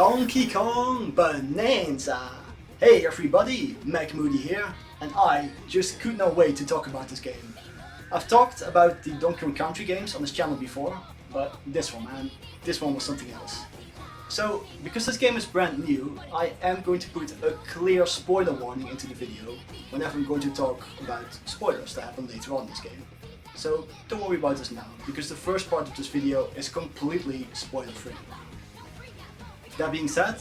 Donkey Kong Bananza! Hey everybody, Mc.Moody here, and I just could not wait to talk about this game. I've talked about the Donkey Kong Country games on this channel before, but this one, man, this one was something else. So, because this game is brand new, I am going to put a clear spoiler warning into the video whenever I'm going to talk about spoilers that happen later on in this game. So don't worry about this now, because the first part of this video is completely spoiler free. That being said,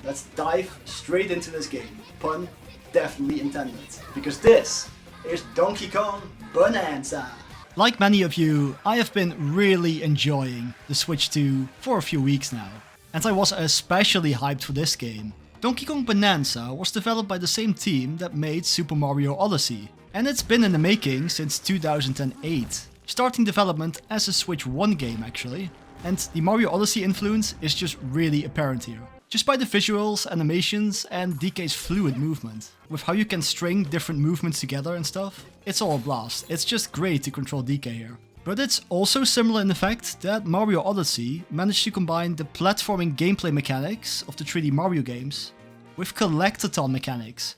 let's dive straight into this game, pun definitely intended, because this is Donkey Kong Bananza. Like many of you, I have been really enjoying the Switch 2 for a few weeks now, and I was especially hyped for this game. Donkey Kong Bananza was developed by the same team that made Super Mario Odyssey, and it's been in the making since 2008, starting development as a Switch 1 game actually. And the Mario Odyssey influence is just really apparent here. Just by the visuals, animations and DK's fluid movement. With how you can string different movements together and stuff. It's all a blast. It's just great to control DK here. But it's also similar in the fact that Mario Odyssey managed to combine the platforming gameplay mechanics of the 3D Mario games with collectathon mechanics.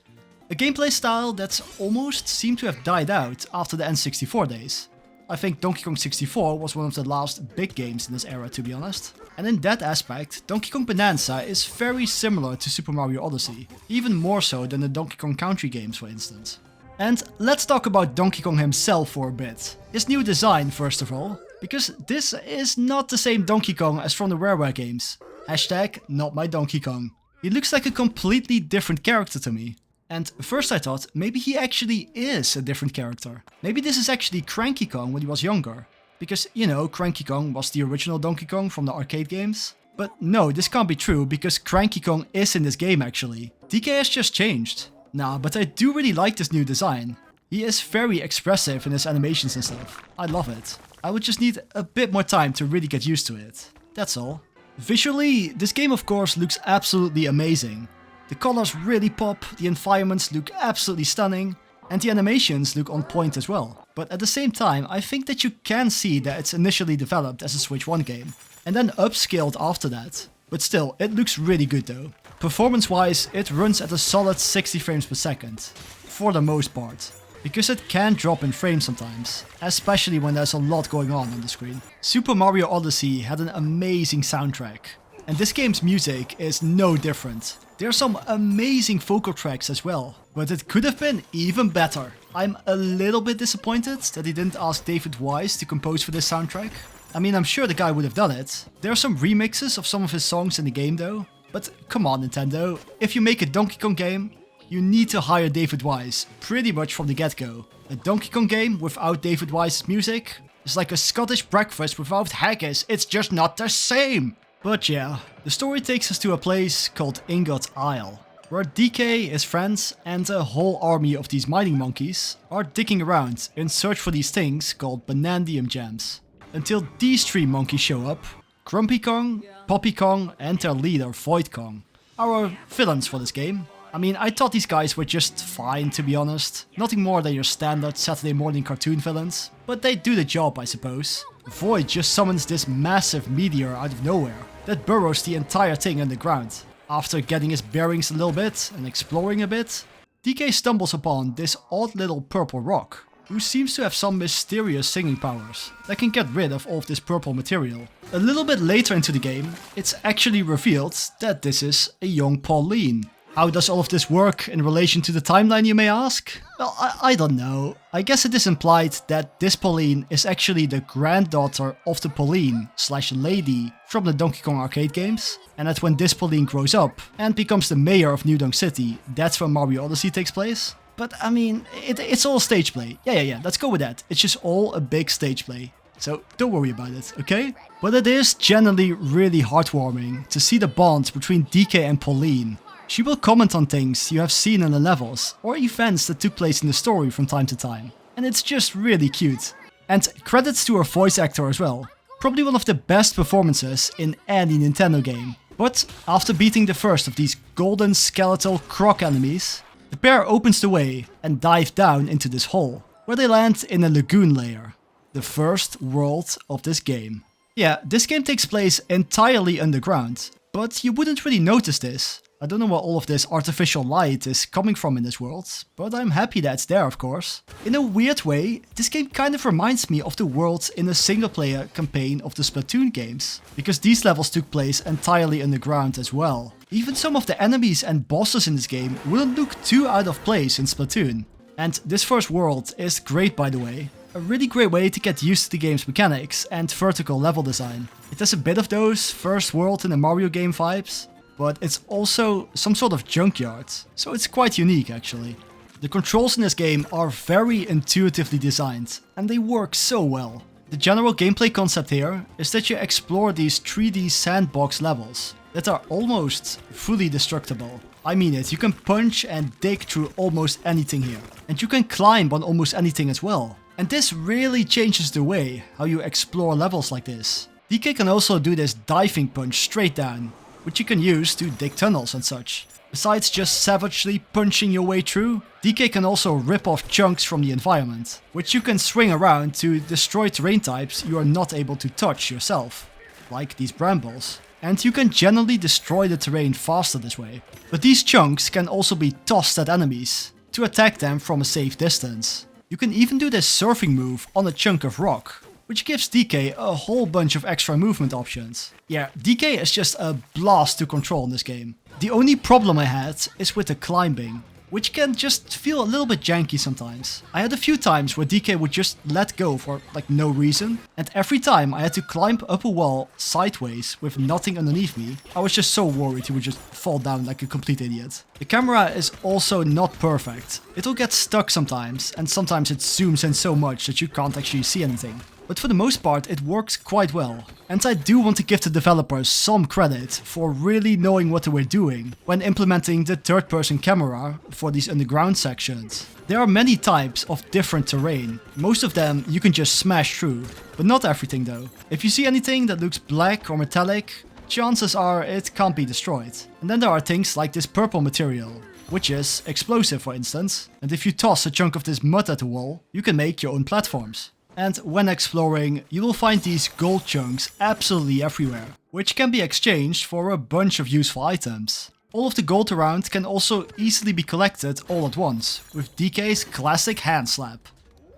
A gameplay style that's almost seemed to have died out after the N64 days. I think Donkey Kong 64 was one of the last big games in this era, to be honest. And in that aspect, Donkey Kong Bananza is very similar to Super Mario Odyssey, even more so than the Donkey Kong Country games for instance. And let's talk about Donkey Kong himself for a bit. His new design first of all, because this is not the same Donkey Kong as from the Rareware games. Hashtag not my Donkey Kong. He looks like a completely different character to me. And first I thought, maybe he actually is a different character. Maybe this is actually Cranky Kong when he was younger. Because, you know, Cranky Kong was the original Donkey Kong from the arcade games. But no, this can't be true, because Cranky Kong is in this game actually. DK has just changed. Nah, but I do really like this new design. He is very expressive in his animations and stuff. I love it. I would just need a bit more time to really get used to it. That's all. Visually, this game of course looks absolutely amazing. The colors really pop, the environments look absolutely stunning, and the animations look on point as well. But at the same time, I think that you can see that it's initially developed as a Switch 1 game, and then upscaled after that. But still, it looks really good though. Performance-wise, it runs at a solid 60 frames per second, for the most part. Because it can drop in frames sometimes, especially when there's a lot going on the screen. Super Mario Odyssey had an amazing soundtrack. And this game's music is no different. There are some amazing vocal tracks as well, but it could have been even better. I'm a little bit disappointed that he didn't ask David Wise to compose for this soundtrack. I mean, I'm sure the guy would have done it. There are some remixes of some of his songs in the game though. But come on Nintendo, if you make a Donkey Kong game, you need to hire David Wise pretty much from the get-go. A Donkey Kong game without David Wise's music is like a Scottish breakfast without haggis. It's just not the same. But yeah, the story takes us to a place called Ingot Isle, where DK, his friends, and a whole army of these mining monkeys are digging around in search for these things called Banandium gems. Until these three monkeys show up, Grumpy Kong, Poppy Kong, and their leader Void Kong, are our villains for this game. I mean, I thought these guys were just fine, to be honest. Nothing more than your standard Saturday morning cartoon villains, but they do the job I suppose. Void just summons this massive meteor out of nowhere that burrows the entire thing underground. After getting his bearings a little bit and exploring a bit, DK stumbles upon this odd little purple rock, who seems to have some mysterious singing powers that can get rid of all of this purple material. A little bit later into the game, it's actually revealed that this is a young Pauline. How does all of this work in relation to the timeline, you may ask? Well, I don't know. I guess it is implied that this Pauline is actually the granddaughter of the Pauline/lady from the Donkey Kong arcade games, and that when this Pauline grows up and becomes the mayor of New Donk City, that's when Mario Odyssey takes place. But I mean, it's all stage play. Yeah, let's go with that. It's just all a big stage play. So don't worry about it, okay? But it is generally really heartwarming to see the bond between DK and Pauline. She will comment on things you have seen in the levels, or events that took place in the story from time to time. And it's just really cute. And credits to her voice actor as well. Probably one of the best performances in any Nintendo game. But after beating the first of these golden skeletal croc enemies, the pair opens the way and dive down into this hole, where they land in a lagoon layer. The first world of this game. Yeah, this game takes place entirely underground, but you wouldn't really notice this. I don't know where all of this artificial light is coming from in this world, but I'm happy that it's there, of course. In a weird way, this game kind of reminds me of the worlds in the single-player campaign of the Splatoon games, because these levels took place entirely underground as well. Even some of the enemies and bosses in this game wouldn't look too out of place in Splatoon. And this first world is great, by the way. A really great way to get used to the game's mechanics and vertical level design. It has a bit of those first world in a Mario game vibes, but it's also some sort of junkyard, so it's quite unique actually. The controls in this game are very intuitively designed, and they work so well. The general gameplay concept here is that you explore these 3D sandbox levels that are almost fully destructible. I mean it, you can punch and dig through almost anything here. And you can climb on almost anything as well. And this really changes the way how you explore levels like this. DK can also do this diving punch straight down, which you can use to dig tunnels and such. Besides just savagely punching your way through, DK can also rip off chunks from the environment, which you can swing around to destroy terrain types you are not able to touch yourself, like these brambles. And you can generally destroy the terrain faster this way. But these chunks can also be tossed at enemies to attack them from a safe distance. You can even do this surfing move on a chunk of rock, which gives DK a whole bunch of extra movement options. Yeah, DK is just a blast to control in this game. The only problem I had is with the climbing, which can just feel a little bit janky sometimes. I had a few times where DK would just let go for like no reason, and every time I had to climb up a wall sideways with nothing underneath me, I was just so worried he would just fall down like a complete idiot. The camera is also not perfect. It'll get stuck sometimes, and sometimes it zooms in so much that you can't actually see anything. But for the most part it works quite well, and I do want to give the developers some credit for really knowing what they were doing when implementing the third-person camera for these underground sections. There are many types of different terrain, most of them you can just smash through, but not everything though. If you see anything that looks black or metallic, chances are it can't be destroyed. And then there are things like this purple material, which is explosive for instance, and if you toss a chunk of this mud at the wall, you can make your own platforms. And when exploring, you will find these gold chunks absolutely everywhere, which can be exchanged for a bunch of useful items. All of the gold around can also easily be collected all at once, with DK's classic hand slap.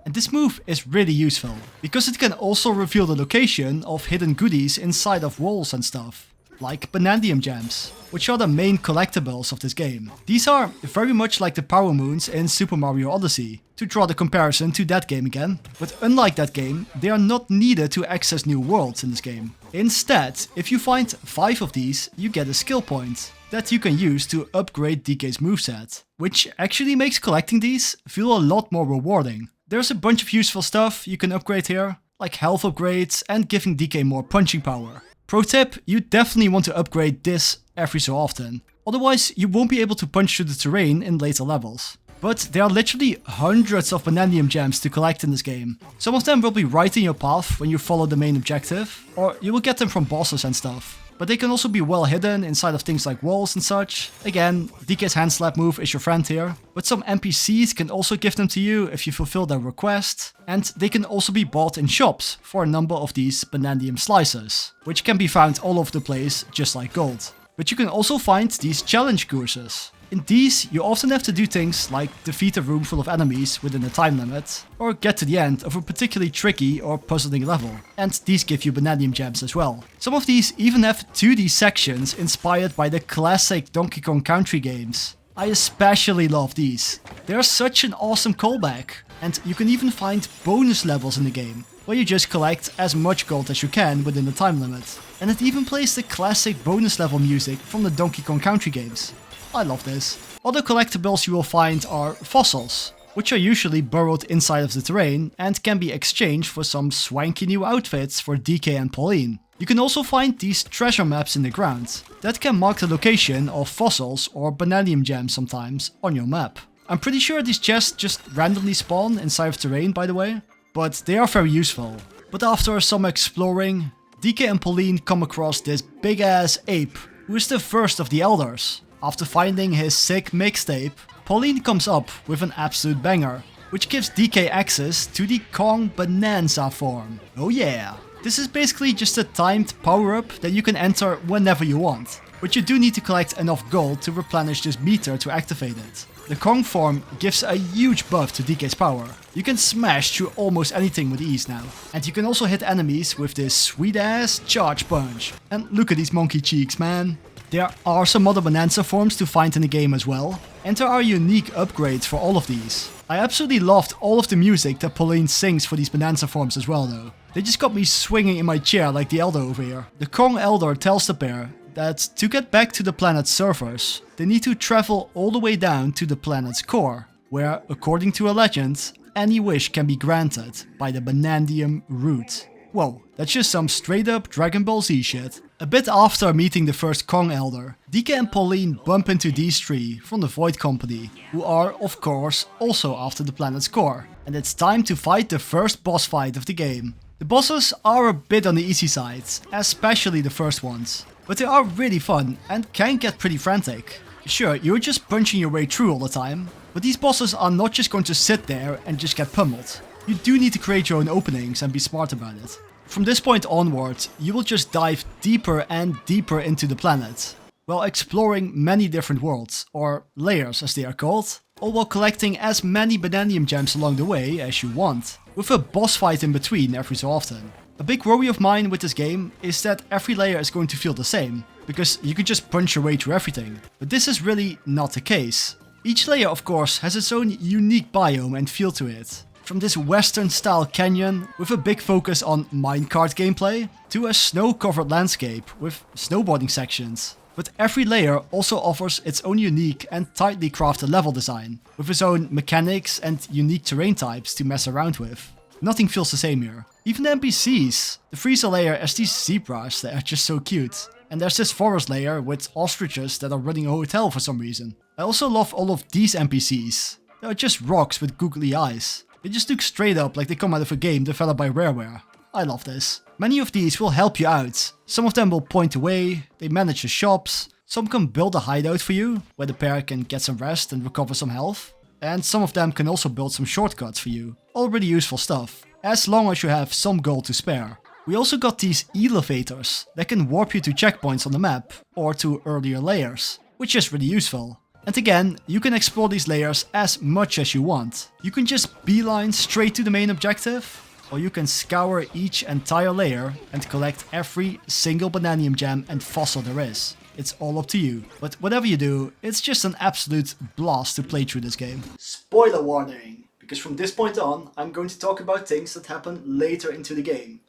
And this move is really useful, because it can also reveal the location of hidden goodies inside of walls and stuff, like Bananza gems, which are the main collectibles of this game. These are very much like the power moons in Super Mario Odyssey, to draw the comparison to that game again. But unlike that game, they are not needed to access new worlds in this game. Instead, if you find 5 of these, you get a skill point that you can use to upgrade DK's moveset, which actually makes collecting these feel a lot more rewarding. There's a bunch of useful stuff you can upgrade here, like health upgrades and giving DK more punching power. Pro tip, you definitely want to upgrade this every so often, otherwise you won't be able to punch through the terrain in later levels. But there are literally hundreds of Bananza gems to collect in this game. Some of them will be right in your path when you follow the main objective, or you will get them from bosses and stuff. But they can also be well hidden inside of things like walls and such. Again, DK's hand slap move is your friend here. But some NPCs can also give them to you if you fulfill their request. And they can also be bought in shops for a number of these Bananza slices, which can be found all over the place just like gold. But you can also find these challenge courses. In these, you often have to do things like defeat a room full of enemies within a time limit, or get to the end of a particularly tricky or puzzling level, and these give you Bananza gems as well. Some of these even have 2D sections inspired by the classic Donkey Kong Country games. I especially love these. They are such an awesome callback, and you can even find bonus levels in the game, where you just collect as much gold as you can within the time limit. And it even plays the classic bonus level music from the Donkey Kong Country games. I love this. Other collectibles you will find are fossils, which are usually burrowed inside of the terrain and can be exchanged for some swanky new outfits for DK and Pauline. You can also find these treasure maps in the ground that can mark the location of fossils or Bananza gems sometimes on your map. I'm pretty sure these chests just randomly spawn inside of terrain, by the way, but they are very useful. But after some exploring, DK and Pauline come across this big ass ape, who is the first of the elders. After finding his sick mixtape, Pauline comes up with an absolute banger, which gives DK access to the Kong Bananza form. Oh yeah! This is basically just a timed power-up that you can enter whenever you want. but you do need to collect enough gold to replenish this meter to activate it. The Kong form gives a huge buff to DK's power. You can smash through almost anything with ease now. And you can also hit enemies with this sweet ass charge punch. And look at these monkey cheeks, man. There are some other Bananza forms to find in the game as well, and there are unique upgrades for all of these. I absolutely loved all of the music that Pauline sings for these Bananza forms as well though. They just got me swinging in my chair like the Elder over here. The Kong Elder tells the pair that to get back to the planet's surface, they need to travel all the way down to the planet's core, where, according to a legend, any wish can be granted by the Banandium root. Whoa, that's just some straight up Dragon Ball Z shit. A bit after meeting the first Kong Elder, DK and Pauline bump into these three from the Void Company, who are, of course, also after the planet's core. And it's time to fight the first boss fight of the game. The bosses are a bit on the easy side, especially the first ones. But they are really fun and can get pretty frantic. Sure, you're just punching your way through all the time, but these bosses are not just going to sit there and just get pummeled. You do need to create your own openings and be smart about it. From this point onward, you will just dive deeper and deeper into the planet, while exploring many different worlds, or layers as they are called, all while collecting as many Bananium gems along the way as you want, with a boss fight in between every so often. A big worry of mine with this game is that every layer is going to feel the same, because you can just punch your way through everything, but this is really not the case. Each layer of course has its own unique biome and feel to it. From this western style canyon with a big focus on minecart gameplay, to a snow covered landscape with snowboarding sections. But every layer also offers its own unique and tightly crafted level design, with its own mechanics and unique terrain types to mess around with. Nothing feels the same here. Even the NPCs. The freezer layer has these zebras that are just so cute. And there's this forest layer with ostriches that are running a hotel for some reason. I also love all of these NPCs. They are just rocks with googly eyes. They just look straight up like they come out of a game developed by Rareware. I love this. Many of these will help you out. Some of them will point the way, they manage the shops, some can build a hideout for you, where the pair can get some rest and recover some health. And some of them can also build some shortcuts for you. All really useful stuff, as long as you have some gold to spare. We also got these elevators that can warp you to checkpoints on the map, or to earlier layers, which is really useful. And again, you can explore these layers as much as you want. You can just beeline straight to the main objective, or you can scour each entire layer and collect every single Bananium gem and fossil there is. It's all up to you, but whatever you do, it's just an absolute blast to play through this game. Spoiler warning, because from this point on, I'm going to talk about things that happen later into the game,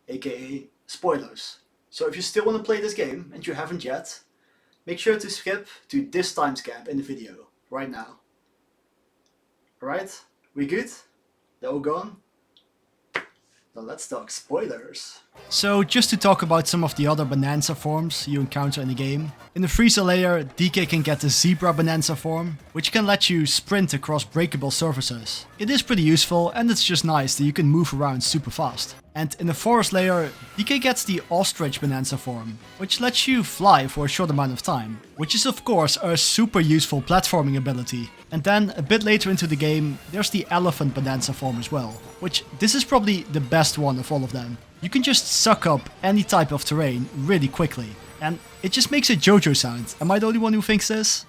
aka spoilers. So if you still want to play this game, and you haven't yet, make sure to skip to this timestamp in the video, right now. Alright, we good? They're all gone? Now let's talk spoilers. So just to talk about some of the other Bananza forms you encounter in the game. In the freezer layer, DK can get the zebra Bananza form, which can let you sprint across breakable surfaces. It is pretty useful and it's just nice that you can move around super fast. And in the forest layer, DK gets the ostrich Bananza form, which lets you fly for a short amount of time, which is of course a super useful platforming ability. And then a bit later into the game, there's the elephant Bananza form as well, which this is probably the best one of all of them. You can just suck up any type of terrain really quickly, and it just makes a JoJo sound. Am I the only one who thinks this?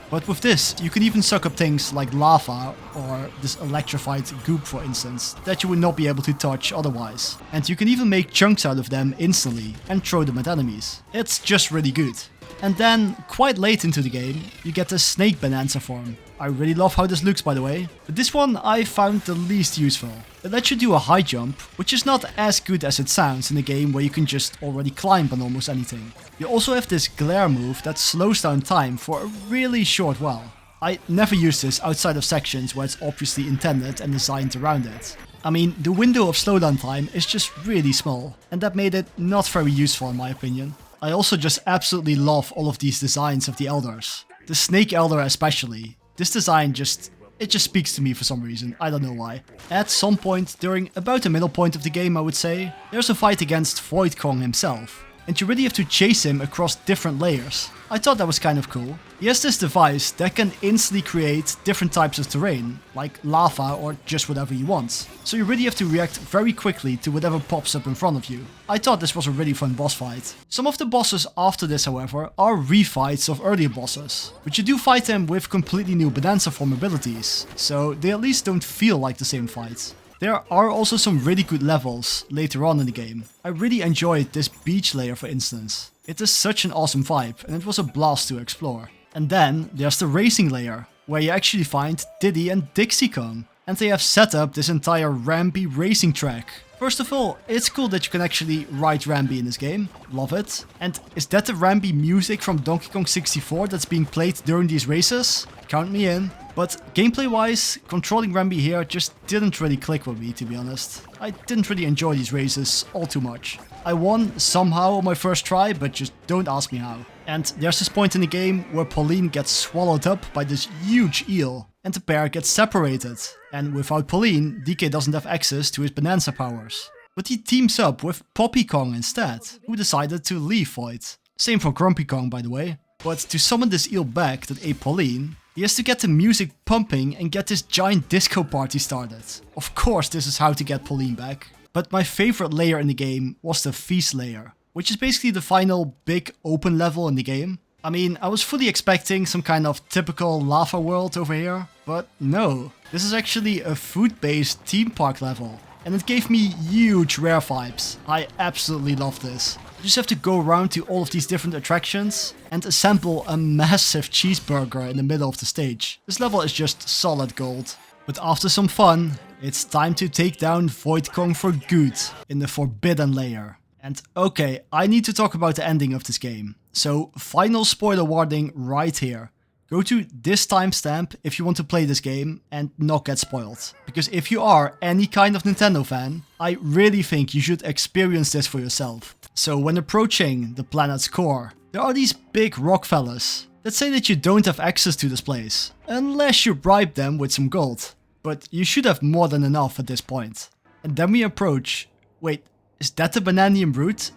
But with this, you can even suck up things like lava or this electrified goop for instance, that you would not be able to touch otherwise. And you can even make chunks out of them instantly and throw them at enemies. It's just really good. And then, quite late into the game, you get the snake Bananza form. I really love how this looks by the way, but this one I found the least useful. It lets you do a high jump, which is not as good as it sounds in a game where you can just already climb on almost anything. You also have this glare move that slows down time for a really short while. I never use this outside of sections where it's obviously intended and designed around it. I mean, the window of slowdown time is just really small, and that made it not very useful in my opinion. I also just absolutely love all of these designs of the elders. The snake elder especially. This design just speaks to me for some reason, I don't know why. At some point, during about the middle point of the game I would say, there's a fight against Void Kong himself. and you really have to chase him across different layers. I thought that was kind of cool. He has this device that can instantly create different types of terrain, like lava or just whatever you want. So you really have to react very quickly to whatever pops up in front of you. I thought this was a really fun boss fight. Some of the bosses after this, however, are refights of earlier bosses, but you do fight them with completely new Bananza form abilities, so they at least don't feel like the same fight. There are also some really good levels later on in the game. I really enjoyed this beach layer, for instance. It is such an awesome vibe and it was a blast to explore. And then there's the racing layer, where you actually find Diddy and Dixie Kong. And they have set up this entire Rambi racing track. First of all, it's cool that you can actually ride Rambi in this game. Love it. And is that the Rambi music from Donkey Kong 64 that's being played during these races? Count me in. But gameplay wise, controlling Rambi here just didn't really click with me, to be honest. I didn't really enjoy these races all too much. I won somehow on my first try, but just don't ask me how. And there's this point in the game where Pauline gets swallowed up by this huge eel, and the pair gets separated. And without Pauline, DK doesn't have access to his Bananza powers. But he teams up with Poppy Kong instead, who decided to leave Void. Same for Grumpy Kong, by the way. But to summon this eel back that ate Pauline, he has to get the music pumping and get this giant disco party started. Of course this is how to get Pauline back. But my favorite layer in the game was the feast layer, which is basically the final big open level in the game. I mean, I was fully expecting some kind of typical lava world over here, but no. This is actually a food-based theme park level, and it gave me huge rare vibes. I absolutely love this. You just have to go around to all of these different attractions and assemble a massive cheeseburger in the middle of the stage. This level is just solid gold. But after some fun, it's time to take down Void Kong for good in the Forbidden Layer. And okay, I need to talk about the ending of this game. So final spoiler warning right here. Go to this timestamp if you want to play this game and not get spoiled. Because if you are any kind of Nintendo fan, I really think you should experience this for yourself. So when approaching the planet's core, there are these big rock fellas that say that you don't have access to this place, unless you bribe them with some gold. But you should have more than enough at this point. And then we approach... Wait, is that the Bananium root?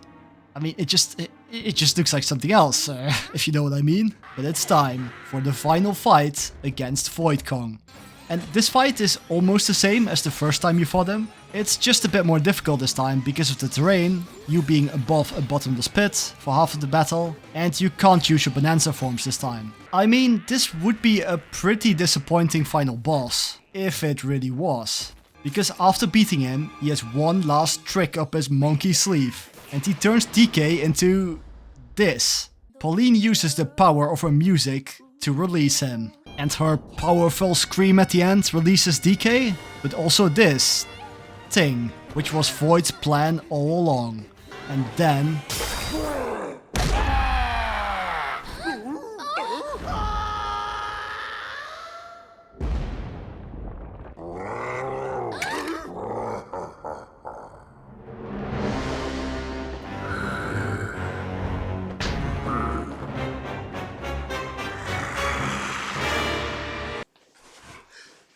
I mean, it just looks like something else, if you know what I mean. But it's time for the final fight against Void Kong. And this fight is almost the same as the first time you fought him. It's just a bit more difficult this time because of the terrain, you being above a bottomless pit for half of the battle, and you can't use your Bananza forms this time. I mean, this would be a pretty disappointing final boss, if it really was. Because after beating him, he has one last trick up his monkey sleeve, and he turns DK into... this. Pauline uses the power of her music to release him. And her powerful scream at the end releases DK, but also this thing, which was Void's plan all along. And then...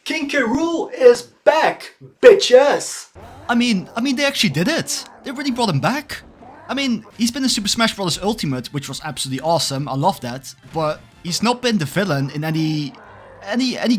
King K. Rool is back, bitches! I mean, they actually did it. They really brought him back. I mean, he's been in Super Smash Bros. Ultimate, which was absolutely awesome. I love that. But he's not been the villain in any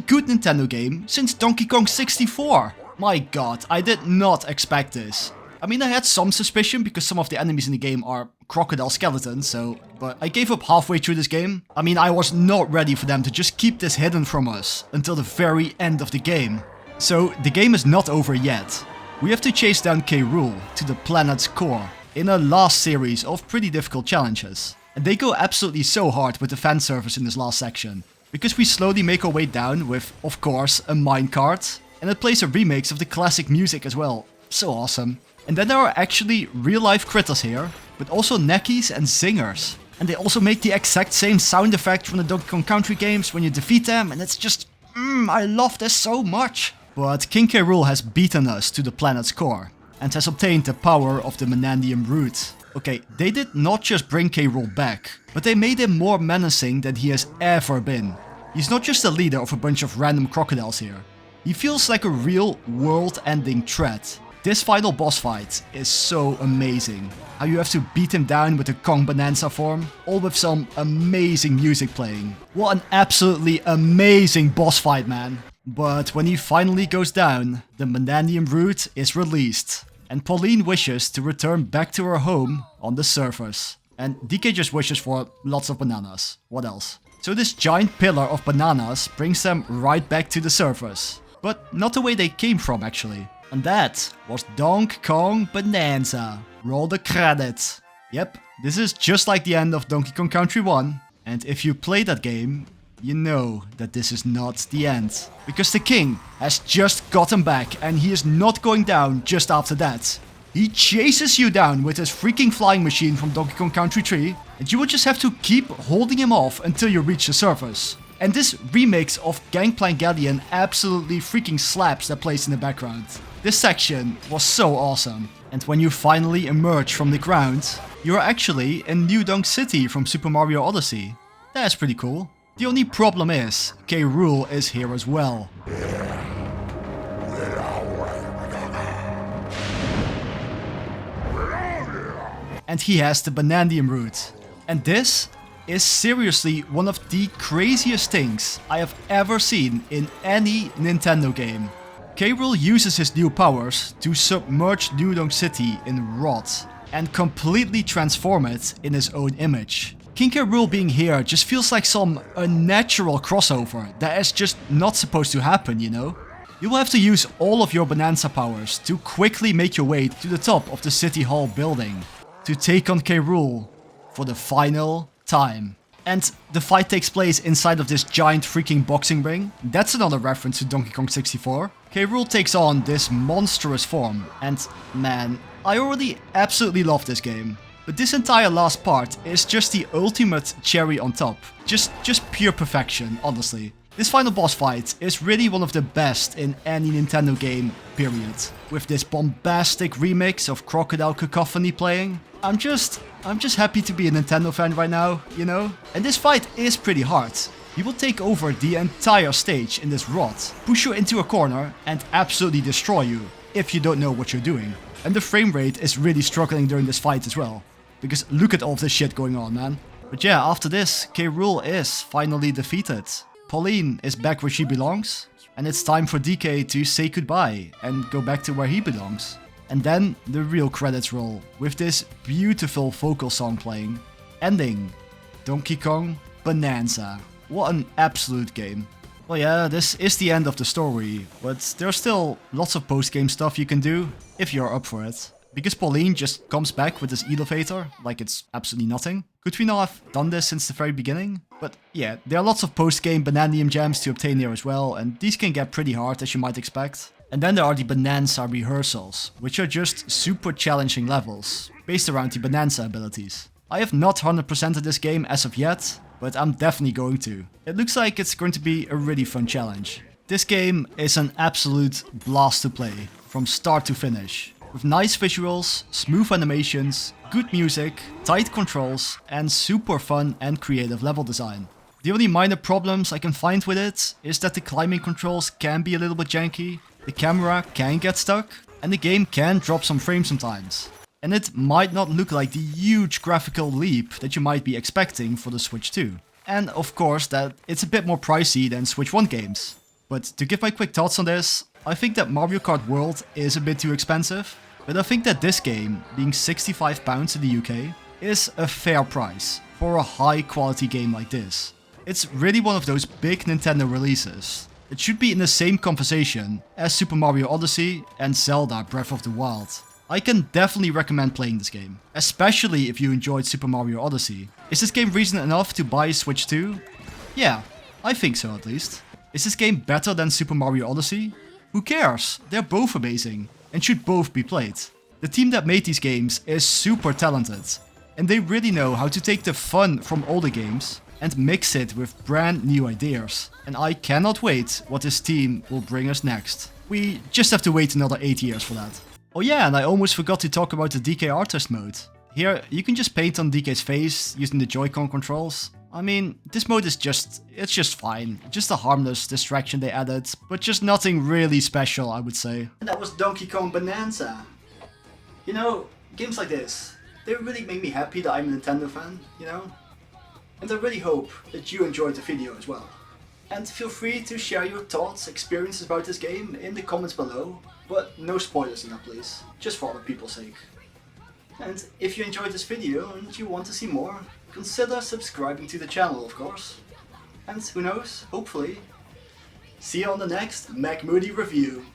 good Nintendo game since Donkey Kong 64. My god, I did not expect this. I mean, I had some suspicion because some of the enemies in the game are crocodile skeletons, but I gave up halfway through this game. I mean, I was not ready for them to just keep this hidden from us until the very end of the game. So, the game is not over yet. We have to chase down K. Rool to the planet's core in a last series of pretty difficult challenges. And they go absolutely so hard with the fan service in this last section. Because we slowly make our way down with, of course, a minecart. And it plays a remix of the classic music as well. So awesome. And then there are actually real-life critters here, but also neckies and zingers. And they also make the exact same sound effect from the Donkey Kong Country games when you defeat them, and it's just... I love this so much! But King K. Rool has beaten us to the planet's core, and has obtained the power of the Bananium root. Okay, they did not just bring K. Rool back, but they made him more menacing than he has ever been. He's not just the leader of a bunch of random crocodiles here. He feels like a real world-ending threat. This final boss fight is so amazing. How you have to beat him down with the Kong Bananza form, all with some amazing music playing. What an absolutely amazing boss fight, man. But when he finally goes down, the Banandium root is released. And Pauline wishes to return back to her home on the surface. And DK just wishes for lots of bananas. What else? So this giant pillar of bananas brings them right back to the surface. But not the way they came from, actually. And that was Donkey Kong Bananza. Roll the credits. Yep, this is just like the end of Donkey Kong Country 1. And if you play that game, you know that this is not the end. Because the king has just gotten back and he is not going down just after that. He chases you down with his freaking flying machine from Donkey Kong Country 3 and you will just have to keep holding him off until you reach the surface. And this remix of Gangplank Galleon absolutely freaking slaps that plays in the background. This section was so awesome. And when you finally emerge from the ground, you're actually in New Donk City from Super Mario Odyssey. That's pretty cool. The only problem is, K. Rool is here as well. And he has the Banandium root. And this is seriously one of the craziest things I have ever seen in any Nintendo game. K. Rool uses his new powers to submerge New Donk City in rot and completely transform it in his own image. King K. Rool being here just feels like some unnatural crossover that is just not supposed to happen, you know? You will have to use all of your Bananza powers to quickly make your way to the top of the City Hall building to take on K. Rool for the final time. And the fight takes place inside of this giant freaking boxing ring. That's another reference to Donkey Kong 64. K. Rool takes on this monstrous form and man, I already absolutely love this game. But this entire last part is just the ultimate cherry on top. Just pure perfection, honestly. This final boss fight is really one of the best in any Nintendo game, period. With this bombastic remix of Crocodile Cacophony playing. I'm just happy to be a Nintendo fan right now, you know? And this fight is pretty hard. He will take over the entire stage in this rot, push you into a corner and absolutely destroy you if you don't know what you're doing. And the frame rate is really struggling during this fight as well. Because look at all this shit going on, man. But yeah, after this, K. Rool is finally defeated. Pauline is back where she belongs. And it's time for DK to say goodbye and go back to where he belongs. And then the real credits roll, with this beautiful vocal song playing. Ending Donkey Kong Bananza. What an absolute game. Well yeah, this is the end of the story, but there's still lots of post-game stuff you can do, if you're up for it. Because Pauline just comes back with this elevator, like it's absolutely nothing. Could we not have done this since the very beginning? But yeah, there are lots of post-game Banandium gems to obtain here as well, and these can get pretty hard as you might expect. And then there are the Bananza rehearsals, which are just super challenging levels, based around the Bananza abilities. I have not 100%ed this game as of yet, but I'm definitely going to. It looks like it's going to be a really fun challenge. This game is an absolute blast to play, from start to finish. With nice visuals, smooth animations, good music, tight controls, and super fun and creative level design. The only minor problems I can find with it is that the climbing controls can be a little bit janky, the camera can get stuck, and the game can drop some frames sometimes. And it might not look like the huge graphical leap that you might be expecting for the Switch 2. And of course that it's a bit more pricey than Switch 1 games. But to give my quick thoughts on this, I think that Mario Kart World is a bit too expensive, but I think that this game, being £65 in the UK, is a fair price for a high quality game like this. It's really one of those big Nintendo releases. It should be in the same conversation as Super Mario Odyssey and Zelda Breath of the Wild. I can definitely recommend playing this game, especially if you enjoyed Super Mario Odyssey. Is this game reason enough to buy a Switch 2? Yeah, I think so at least. Is this game better than Super Mario Odyssey? Who cares? They're both amazing and should both be played. The team that made these games is super talented and they really know how to take the fun from older games and mix it with brand new ideas. And I cannot wait what this team will bring us next. We just have to wait another 8 years for that. Oh yeah, and I almost forgot to talk about the DK Artist mode. Here, you can just paint on DK's face using the Joy-Con controls. I mean, this mode is it's just fine. Just a harmless distraction they added, but just nothing really special, I would say. And that was Donkey Kong Bananza. You know, games like this, they really make me happy that I'm a Nintendo fan, you know? And I really hope that you enjoyed the video as well. And feel free to share your thoughts, experiences about this game in the comments below, but no spoilers in that please, just for other people's sake. And if you enjoyed this video and you want to see more, consider subscribing to the channel of course. And who knows, hopefully, see you on the next Mc.Moody review.